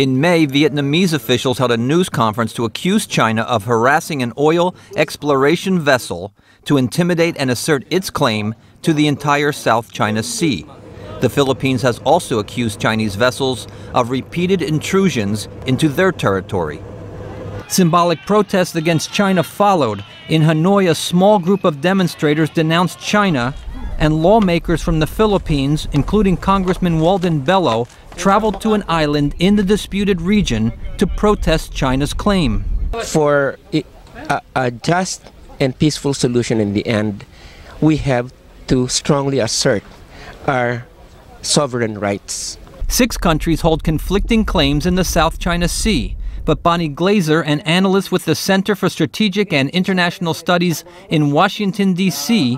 In May, Vietnamese officials held a news conference to accuse China of harassing an oil exploration vessel to intimidate and assert its claim to the entire South China Sea. The Philippines has also accused Chinese vessels of repeated intrusions into their territory. Symbolic protests against China followed. In Hanoi, a small group of demonstrators denounced China, and lawmakers from the Philippines, including Congressman Walden Bello, traveled to an island in the disputed region to protest China's claim. For a just and peaceful solution in the end, we have to strongly assert our sovereign rights. 6 countries hold conflicting claims in the South China Sea, but Bonnie Glazer, an analyst with the Center for Strategic and International Studies in Washington, D.C.,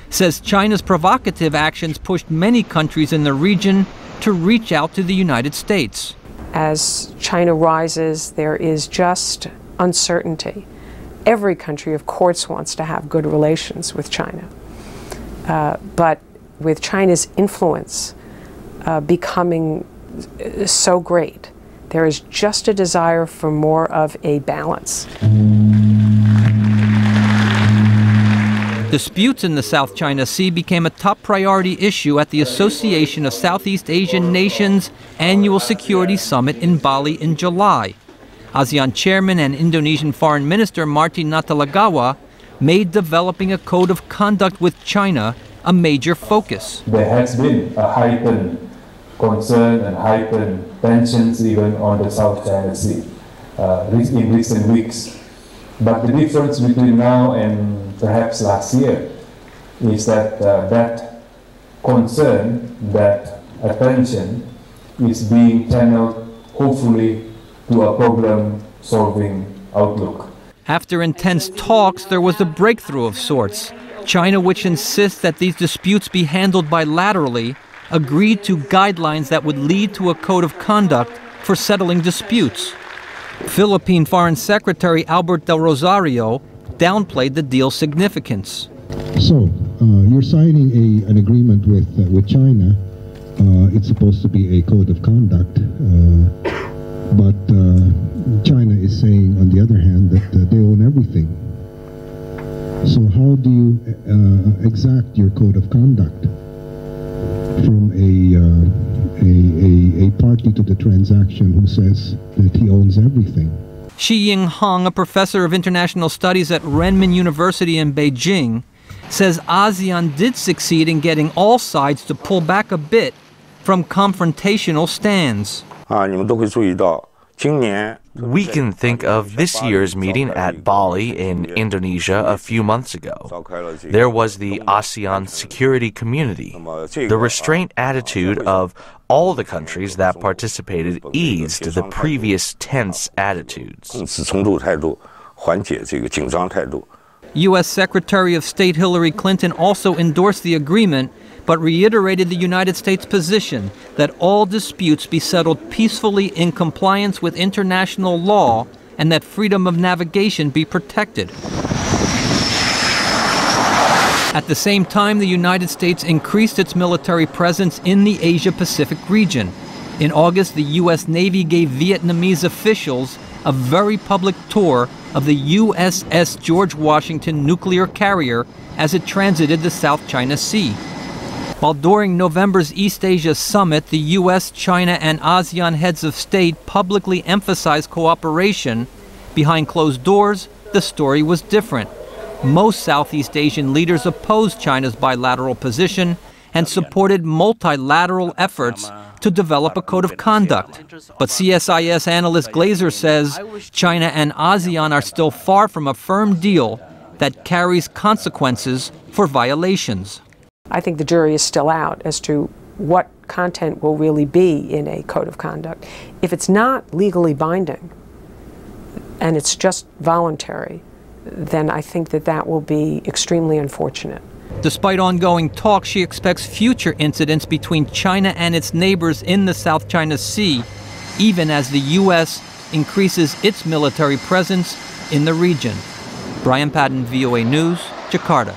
says China's provocative actions pushed many countries in the region to reach out to the United States. As China rises, there is just uncertainty. Every country, of course, wants to have good relations with China. But with China's influence becoming so great, there is just a desire for more of a balance. Disputes in the South China Sea became a top priority issue at the Association of Southeast Asian Nations annual security summit in Bali in July. ASEAN chairman and Indonesian Foreign Minister Marty Natalegawa made developing a code of conduct with China a major focus. There has been a heightened concern and heightened tensions even on the South China Sea in recent weeks. But the difference between now and perhaps last year is that that concern, that attention is being channeled hopefully to a problem-solving outlook. After intense talks, there was a breakthrough of sorts. China, which insists that these disputes be handled bilaterally, agreed to guidelines that would lead to a code of conduct for settling disputes. Philippine Foreign Secretary Albert Del Rosario downplayed the deal's significance. So, you're signing an agreement with China. It's supposed to be a code of conduct, but China is saying, on the other hand, that they own everything. So how do you exact your code of conduct from a party to the transaction who says that he owns everything? Shi Ying Hong, a professor of international studies at Renmin University in Beijing, says ASEAN did succeed in getting all sides to pull back a bit from confrontational stands. We can think of this year's meeting at Bali in Indonesia a few months ago. There was the ASEAN Security Community. The restraint attitude of all the countries that participated eased the previous tense attitudes. U.S. Secretary of State Hillary Clinton also endorsed the agreement, but reiterated the United States' position that all disputes be settled peacefully in compliance with international law and that freedom of navigation be protected. At the same time, the United States increased its military presence in the Asia-Pacific region. In August, the U.S. Navy gave Vietnamese officials a very public tour of the USS George Washington nuclear carrier as it transited the South China Sea. While during November's East Asia Summit, the U.S., China, and ASEAN heads of state publicly emphasized cooperation, behind closed doors, the story was different. Most Southeast Asian leaders opposed China's bilateral position and supported multilateral efforts to develop a code of conduct. But CSIS analyst Glazer says China and ASEAN are still far from a firm deal that carries consequences for violations. I think the jury is still out as to what content will really be in a code of conduct. If it's not legally binding and it's just voluntary, then I think that that will be extremely unfortunate. Despite ongoing talks, she expects future incidents between China and its neighbors in the South China Sea, even as the U.S. increases its military presence in the region. Brian Padden, VOA News, Jakarta.